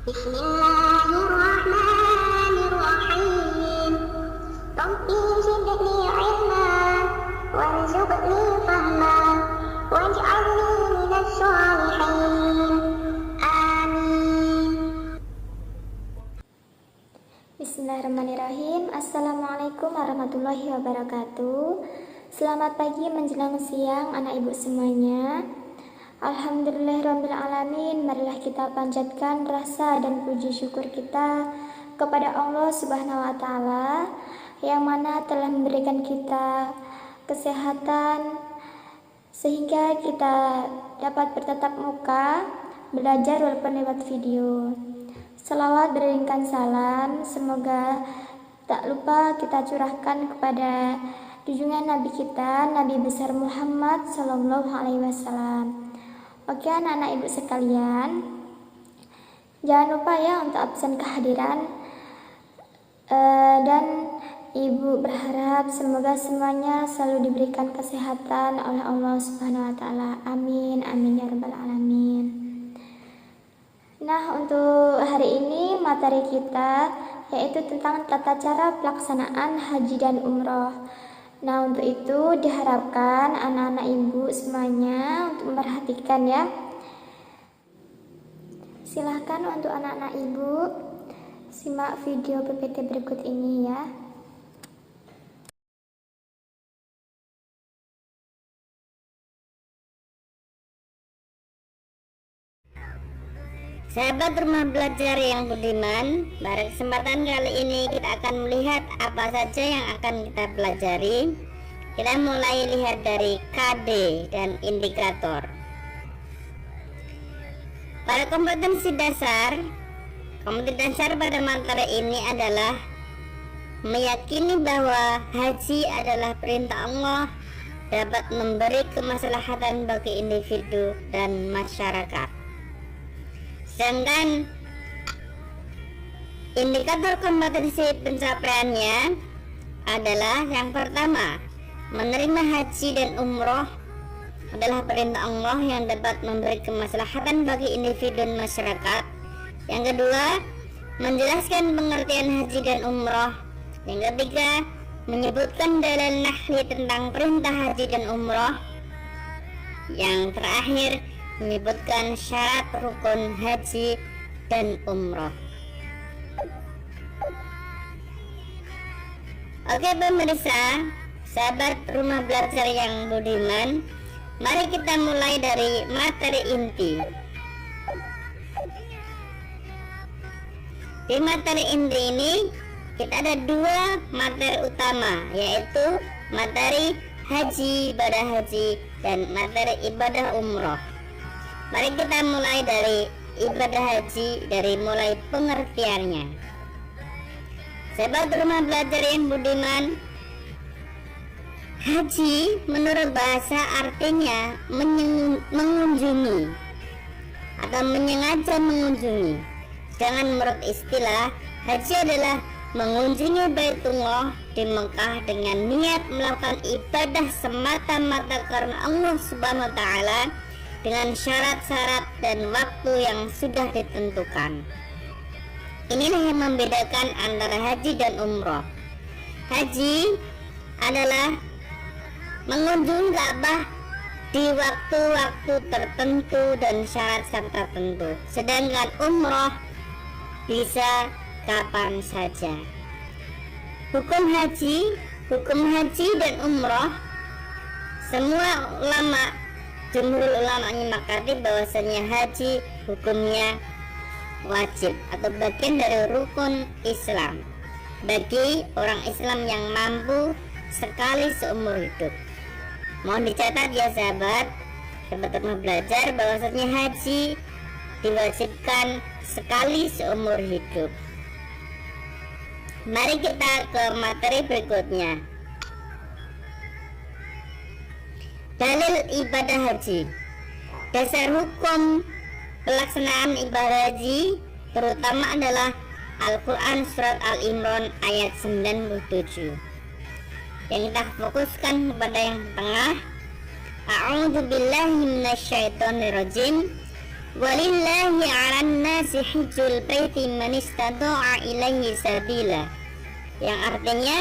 Bismillahirrahmanirrahim. Rabbi zidni ilma warzuqni fahma waj'alni minas sholihin. Amin. Bismillahirrahmanirrahim. Assalamualaikum warahmatullahi wabarakatuh. Selamat pagi menjelang siang anak ibu semuanya. Alhamdulillahirrahmanirrahim. Marilah kita panjatkan rasa dan puji syukur kita kepada Allah Subhanahu wa Ta'ala yang mana telah memberikan kita kesehatan sehingga kita dapat bertatap muka belajar walaupun lewat video. Selawat beriringkan salam semoga tak lupa kita curahkan kepada junjungan Nabi kita, Nabi besar Muhammad Sallallahu Alaihi Wasallam. Oke anak-anak ibu sekalian, jangan lupa ya untuk absen kehadiran, dan ibu berharap semoga semuanya selalu diberikan kesehatan oleh Allah Subhanahu wa Ta'ala. Amin, amin ya rabbal alamin. Nah, untuk hari ini materi kita yaitu tentang tata cara pelaksanaan haji dan umroh. Nah, untuk itu diharapkan anak-anak ibu semuanya untuk memperhatikan ya. Silahkan untuk anak-anak ibu simak video PPT berikut ini ya. Sahabat rumah belajar yang budiman, pada kesempatan kali ini kita akan melihat apa saja yang akan kita pelajari. Kita mulai lihat dari KD dan indikator. Pada kompetensi dasar pada materi ini adalah meyakini bahwa haji adalah perintah Allah, dapat memberi kemaslahatan bagi individu dan masyarakat. Sedangkan indikator kompetensi pencapaiannya adalah yang pertama, menerima haji dan umroh adalah perintah Allah yang dapat memberi kemaslahatan bagi individu dan masyarakat. Yang kedua, menjelaskan pengertian haji dan umroh. Yang ketiga, menyebutkan dalil nahwi tentang perintah haji dan umroh. Yang terakhir, menyebutkan syarat rukun haji dan umroh. Oke pemirsa, sahabat rumah belajar yang budiman, mari kita mulai dari materi inti. Di materi inti ini kita ada dua materi utama, yaitu materi haji, ibadah haji, dan materi ibadah umroh. Mari kita mulai dari ibadah haji, dari mulai pengertiannya. Sahabat rumah belajar yang budiman, haji menurut bahasa artinya mengunjungi atau menyengaja mengunjungi. Sedangkan menurut istilah, haji adalah mengunjungi Baitullah di Mekah dengan niat melakukan ibadah semata-mata karena Allah Subhanahu wa Ta'ala, dengan syarat-syarat dan waktu yang sudah ditentukan. Inilah yang membedakan antara haji dan umroh. Haji adalah mengunjungi Ka'bah di waktu-waktu tertentu dan syarat-syarat tertentu. Sedangkan umroh bisa kapan saja. Hukum haji dan umroh, semua ulama, jumhur ulama menyepakati bahwasanya haji hukumnya wajib atau bagian dari rukun Islam. bagi orang Islam yang mampu sekali seumur hidup. Mohon dicatat ya sahabat Rumah Belajar, bahwasanya haji diwajibkan sekali seumur hidup. Mari kita ke materi berikutnya. Dalil ibadah haji. Dasar hukum pelaksanaan ibadah haji terutama adalah Al-Quran Surat Al-Imran ayat 97. Yang kita fokuskan kepada yang tengah. A'udzu billahi minasyaitonir rajim. Walillahi 'alan nasi hajjul baiti man istata'a ilaihi sabila. Yang artinya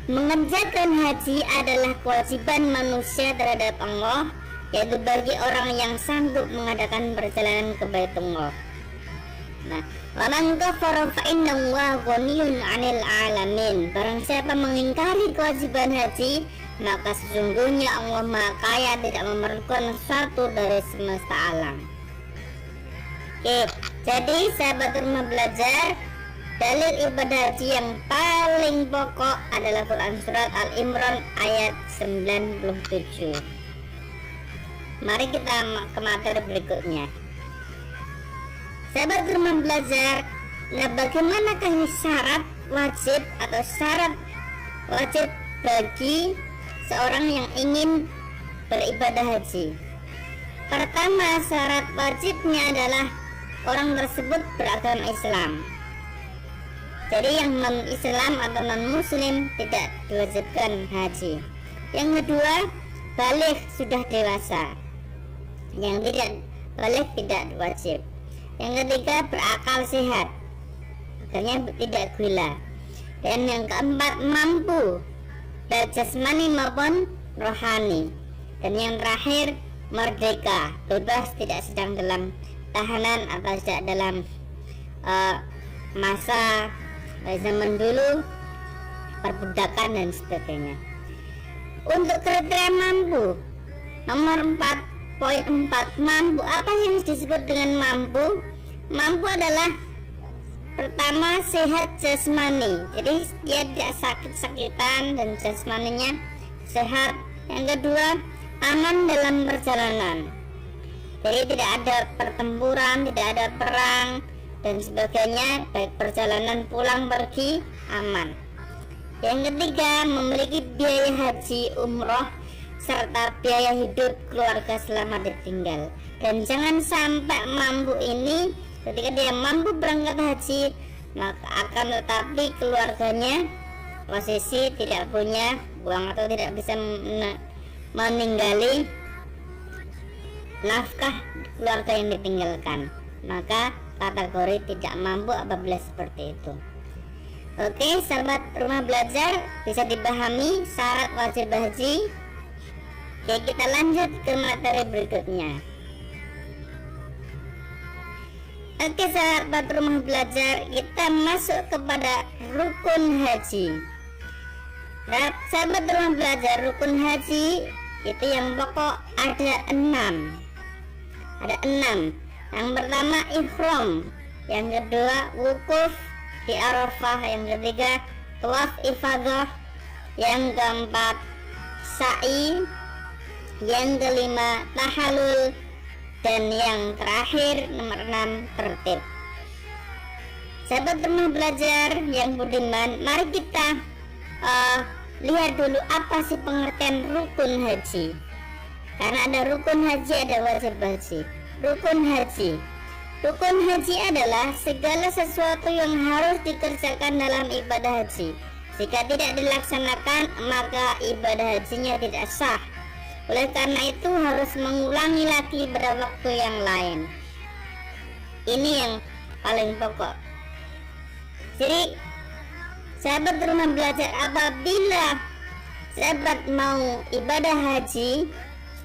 mengerjakan haji adalah kewajiban manusia terhadap Allah, yaitu bagi orang yang sanggup mengadakan perjalanan ke Baitullah. Nah, waman kafara fa innallaha ghaniyyun 'anil 'alamin. Barang siapa mengingkari kewajiban haji, maka sesungguhnya Allah Maha Kaya, tidak memerlukan sesuatu dari semesta alam. Oke, jadi sahabat Rumah Belajar, dalil ibadah haji yang paling pokok adalah Quran Surat Al-Imran ayat 97. Mari kita ke materi berikutnya. Sahabat Rumah Belajar, nah bagaimanakah syarat wajib atau syarat wajib bagi seorang yang ingin beribadah haji? Pertama, syarat wajibnya adalah orang tersebut beragama Islam. Jadi yang non-Islam atau non-Muslim tidak diwajibkan haji. Yang kedua, baligh, sudah dewasa. Yang tidak baligh tidak wajib. Yang ketiga, berakal sehat, akhirnya tidak gila. Dan yang keempat, mampu baik jasmani maupun rohani. Dan yang terakhir, merdeka, bebas, tidak sedang dalam tahanan atau tidak dalam masa zaman dulu perbudakan dan sebagainya. Untuk kriteria mampu, nomor 4.4, mampu. Apa yang disebut dengan mampu? Mampu adalah pertama, sehat jasmani, jadi dia tidak sakit-sakitan dan jasmaninya sehat. Yang kedua, aman dalam perjalanan, jadi tidak ada pertempuran, tidak ada perang dan sebagainya, baik perjalanan pulang pergi aman. Yang ketiga, memiliki biaya haji umroh serta biaya hidup keluarga selama ditinggal. Dan jangan sampai mampu ini, ketika dia mampu berangkat haji, maka akan tetapi keluarganya posisi tidak punya uang atau tidak bisa meninggali nafkah keluarga yang ditinggalkan, maka kategori tidak mampu apabila seperti itu. Oke, sahabat Rumah Belajar, bisa dipahami syarat wajib haji. Oke, kita lanjut ke materi berikutnya. Oke, sahabat Rumah Belajar, kita masuk kepada rukun haji. Nah, sahabat Rumah Belajar, rukun haji itu yang pokok ada 6. Ada 6. Yang pertama ihram, yang kedua wukuf di Arafah, yang ketiga tawaf ifadah, yang keempat sa'i, yang kelima tahallul, dan yang terakhir nomor 6 tertib. Sahabat Rumah Belajar yang budiman, mari kita lihat dulu apa sih pengertian rukun haji. Karena ada rukun haji, ada wajib haji. Rukun haji adalah segala sesuatu yang harus dikerjakan dalam ibadah haji. Jika tidak dilaksanakan, maka ibadah hajinya tidak sah. Oleh karena itu harus mengulangi lagi pada waktu yang lain. Ini yang paling pokok. Jadi sahabat Rumah Belajar, apabila sahabat mau ibadah haji,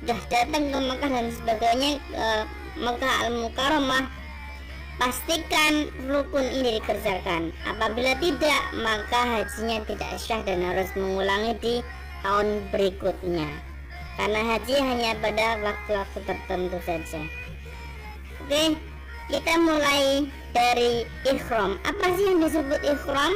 sudah datang ke Mekah dan sebagainya, ke Mekah Al-Mukarramah, pastikan rukun ini dikerjakan. Apabila tidak, maka hajinya tidak sah dan harus mengulangi di tahun berikutnya, karena haji hanya pada waktu-waktu tertentu saja. Oke, kita mulai dari ihram. Apa sih yang disebut ihram?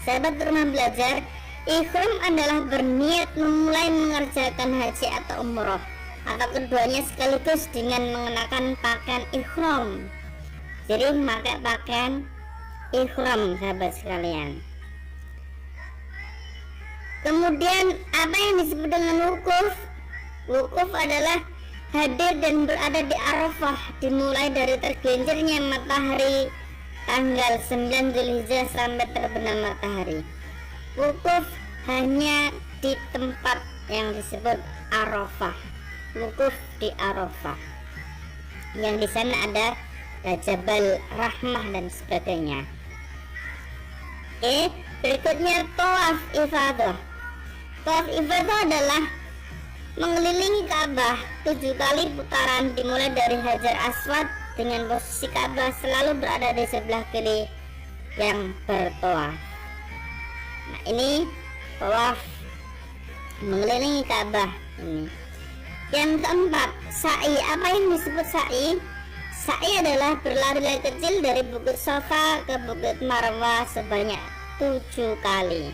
Sahabat rumah belajar, ihram adalah berniat memulai mengerjakan haji atau umroh, atau keduanya sekaligus dengan mengenakan pakaian ihram. Jadi pakai pakaian ihram, sahabat sekalian. Kemudian apa yang disebut dengan wukuf? Wukuf adalah hadir dan berada di Arafah dimulai dari tergelincirnya matahari tanggal 9 Zulhijjah sampai terbenam matahari. Wukuf hanya di tempat yang disebut Arafah. Wukuf di Arafah, yang di sana ada Jabal Rahmah dan sebagainya. Berikutnya tawaf ifadah. Tawaf ifadah adalah mengelilingi Ka'bah 7 kali putaran dimulai dari Hajar Aswad dengan posisi Ka'bah selalu berada di sebelah kiri yang bertawaf. Nah, ini tawaf mengelilingi Ka'bah ini. Yang keempat, sa'i. Apa yang disebut sa'i? Sa'i adalah berlari kecil dari Bukit Safa ke Bukit Marwah sebanyak 7 kali.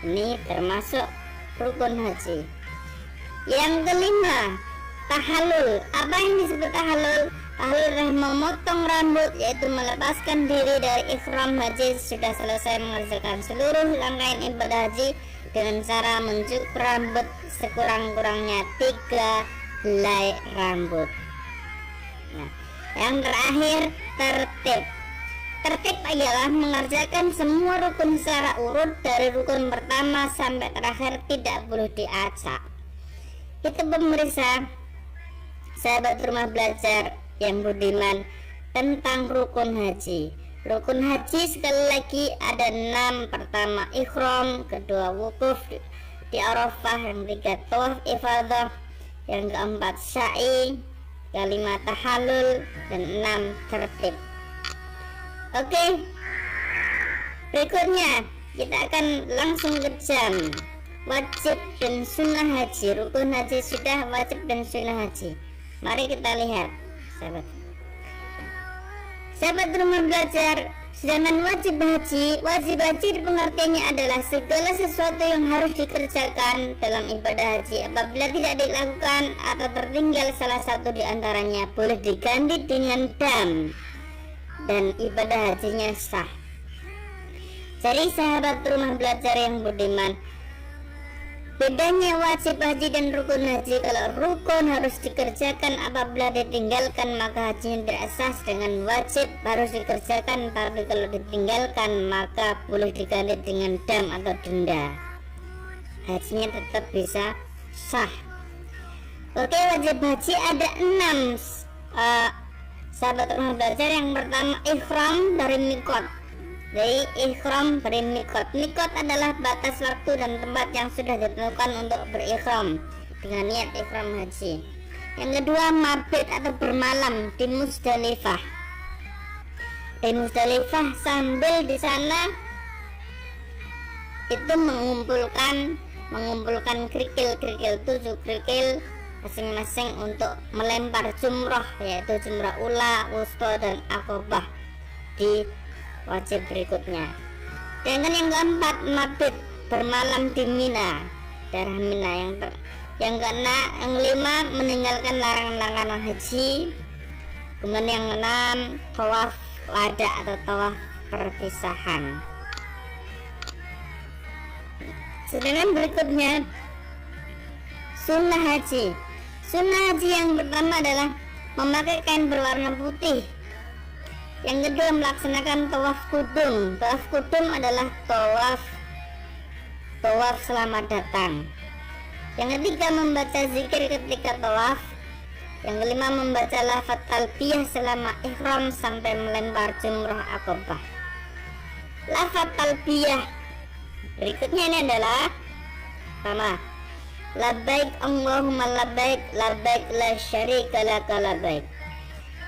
Ini termasuk rukun haji. Yang kelima, tahallul. Apa yang disebut tahallul? Tahallul adalah memotong rambut, yaitu melepaskan diri dari ihram haji sudah selesai mengerjakan seluruh rangkaian ibadah haji dengan cara mencukur rambut sekurang-kurangnya 3 helai rambut. Nah, yang terakhir, tertib. Tertib adalah mengerjakan semua rukun secara urut dari rukun pertama sampai terakhir, tidak boleh diacak. Itu pemirsa, sahabat rumah belajar yang budiman, tentang rukun haji. Rukun haji sekali lagi ada 6. Pertama ihram, kedua wukuf di Arafah, yang ketiga tawaf ifadah, yang keempat sa'i, kelima tahallul, dan 6 tertib. Oke, berikutnya kita akan langsung ke jam. Wajib dan sunnah haji. Rukun haji sudah, wajib dan sunnah haji. Mari kita lihat, sahabat. Sahabat rumah belajar, sedangkan wajib haji pengertiannya adalah segala sesuatu yang harus dikerjakan dalam ibadah haji. Apabila tidak dilakukan atau tertinggal salah satu di antaranya, boleh diganti dengan dam dan ibadah hajinya sah. Jadi sahabat rumah belajar yang budiman, bedanya wajib haji dan rukun haji, kalau rukun harus dikerjakan, apabila ditinggalkan maka hajinya tidak sah. Dengan wajib harus dikerjakan, tapi kalau ditinggalkan maka boleh diganti dengan dam atau denda, hajinya tetap bisa sah. Oke, wajib haji ada 6, sahabat rumah belajar. Yang pertama ihram dari mikot. Jadi ihram dari mikot. Mikot adalah batas waktu dan tempat yang sudah ditentukan untuk berihram dengan niat ihram haji. Yang kedua mabit atau bermalam di Musdalifah. Di Musdalifah sambil di sana itu mengumpulkan kerikil 7 kerikil masing-masing untuk melempar jumrah, yaitu jumrah ula, wusta, dan akobah di wajib berikutnya. Dan yang keempat mabit bermalam di Mina, daerah Mina. Yang kelima meninggalkan larangan haji. Kemudian yang keenam tawaf wada atau tawaf perpisahan. Sedangkan berikutnya sunnah haji. Sunnah haji yang pertama adalah memakai kain berwarna putih. Yang kedua melaksanakan tawaf kudum. Tawaf kudum adalah tawaf selamat datang. Yang ketiga membaca zikir ketika tawaf. Yang kelima membaca lafaz talbiyah selama ihram sampai melempar jumrah akobah. Lafaz talbiyah berikutnya ini adalah pertama, labbaik Allahumma labbaik, labbaik la syarika laka labbaik,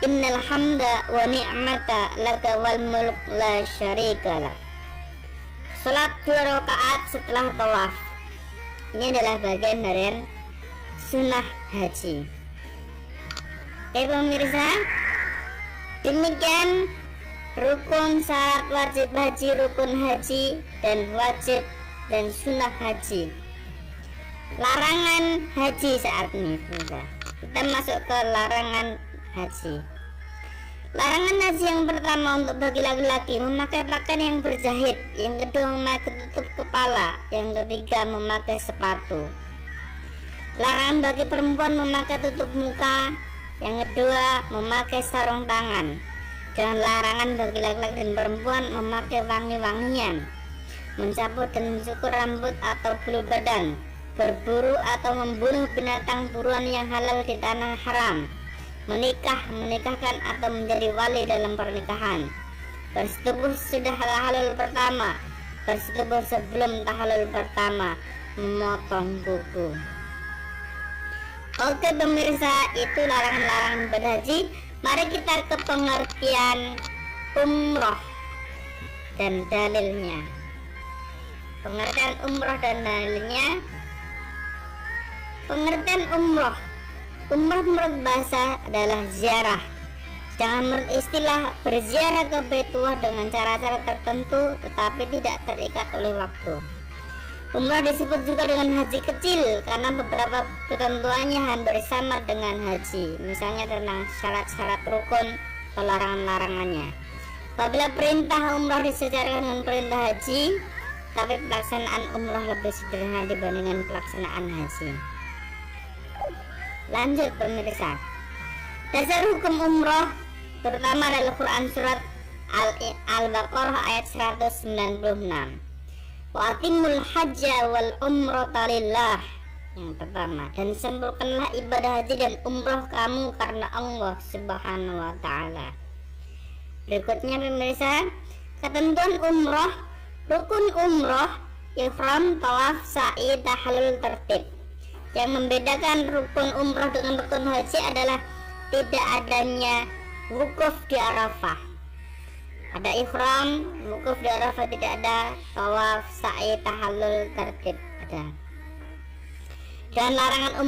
innal hamda wa ni'mata laka wal mulk la syarika lak. Salat 2 rakaat setelah tawaf. Ini adalah bagian dari sunnah haji. Oke pemirsa, Demikian rukun, syarat, wajib haji, rukun haji, dan wajib dan sunnah haji. Larangan haji saat ini, kita masuk ke larangan haji. Larangan haji yang pertama untuk bagi laki-laki memakai pakaian yang berjahit, yang kedua memakai tutup kepala, yang ketiga memakai sepatu. Larangan bagi perempuan memakai tutup muka, yang kedua memakai sarung tangan. Dan larangan bagi laki-laki dan perempuan memakai wangi-wangian, mencabut dan mencukur rambut atau bulu badan, berburu atau membunuh binatang buruan yang halal di tanah haram, menikah, menikahkan atau menjadi wali dalam pernikahan, bersetubuh sudah halal pertama, bersetubuh sebelum tahalul pertama, memotong kuku. Oke pemirsa, itu larangan-larangan berhaji. Mari kita ke pengertian umroh dan dalilnya. Pengertian umroh dan dalilnya. Pengertian umroh. Umroh menurut bahasa adalah ziarah. Jangan menurut istilah berziarah ke Baitullah dengan cara-cara tertentu tetapi tidak terikat oleh waktu. Umrah disebut juga dengan haji kecil karena beberapa ketentuannya hampir sama dengan haji, misalnya tentang syarat-syarat rukun atau larangan-larangannya. Apabila perintah umrah disesuaikan dengan perintah haji, tapi pelaksanaan umrah lebih sederhana dibandingkan pelaksanaan haji. Lanjut pemirsa, dasar hukum umrah terutama adalah Quran surat Al-Baqarah ayat 196. Wa atimul hajja wal umrata lillah, yang pertama, dan sempurnakanlah ibadah haji dan umrah kamu karena Allah Subhanahu wa taala. Berikutnya pemirsa, ketentuan umrah, rukun umrah, ihram, tawaf, sa'i, tahallul, tertib. Yang membedakan rukun umrah dengan rukun haji adalah tidak adanya wukuf di Arafah. Ada ihram, wukuf di Arafah tidak ada, tawaf, sa'i, tahallul, tertib ada. Dan larangan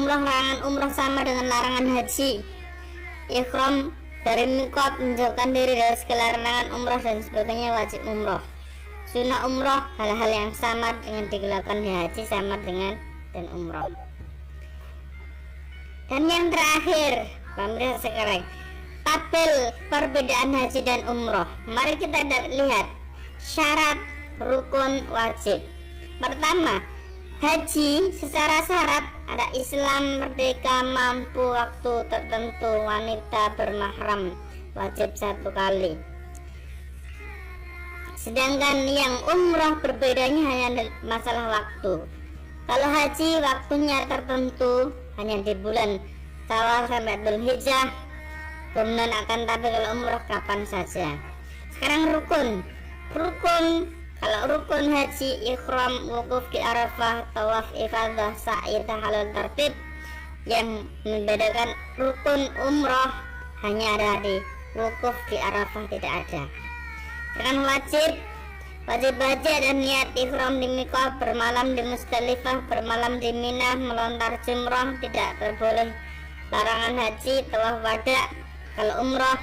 umrah sama dengan larangan haji. Ihram dari miqat, menjauhkan diri dari segala larangan umrah dan sebagainya, wajib umrah. Sunnah umrah, hal-hal yang sama dengan dilakukan di haji sama dengan dan umrah. Dan yang terakhir, pemirsa sekarang, tabel perbedaan haji dan umroh. Mari kita lihat syarat, rukun, wajib. Pertama, haji secara syarat ada Islam, merdeka, mampu, waktu tertentu, wanita, bermahram, wajib 1 kali. Sedangkan yang umroh berbedanya hanya masalah waktu. Kalau haji waktunya tertentu hanya di bulan Syawal sampai Dzulhijjah, kemudian akan, tapi kalau umroh kapan saja. Sekarang rukun. Kalau rukun haji, ihram, wukuf di Arafah, tawaf, ifadah, sa'i, tahallul, tertib. Yang membedakan rukun umroh hanya ada di wukuf di Arafah, tidak ada. Sekarang wajib haji dan niat ihram di miqat, bermalam di Musdalifah, bermalam di Mina, melontar jumrah, tidak terboleh. Larangan haji, tawaf wada. Kalau umrah,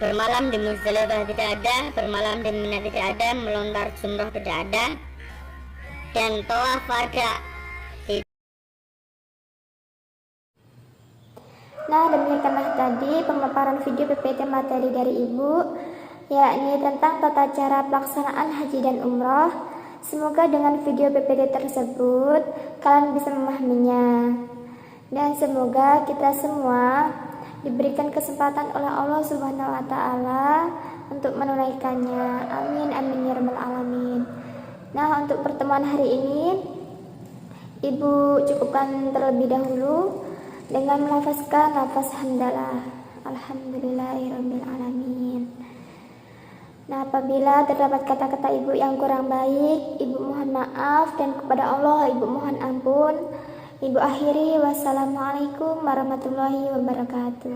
bermalam di Musdalifah tidak ada, bermalam di Mina tidak ada, melontar jumrah tidak ada, dan tawaf wada. Nah, demikianlah tadi pemaparan video PPT materi dari Ibu, yakni tentang tata cara pelaksanaan haji dan umrah. Semoga dengan video PPT tersebut kalian bisa memahaminya, dan semoga kita semua diberikan kesempatan oleh Allah Subhanahu wa taala untuk menunaikannya. Amin amin ya rabbal alamin. Nah, untuk pertemuan hari ini Ibu cukupkan terlebih dahulu dengan melafazkan lafaz hamdalah. Alhamdulillahirabbil alamin. Nah, apabila terdapat kata-kata Ibu yang kurang baik, Ibu mohon maaf, dan kepada Allah Ibu mohon ampun. Ibu akhiri, wassalamualaikum warahmatullahi wabarakatuh.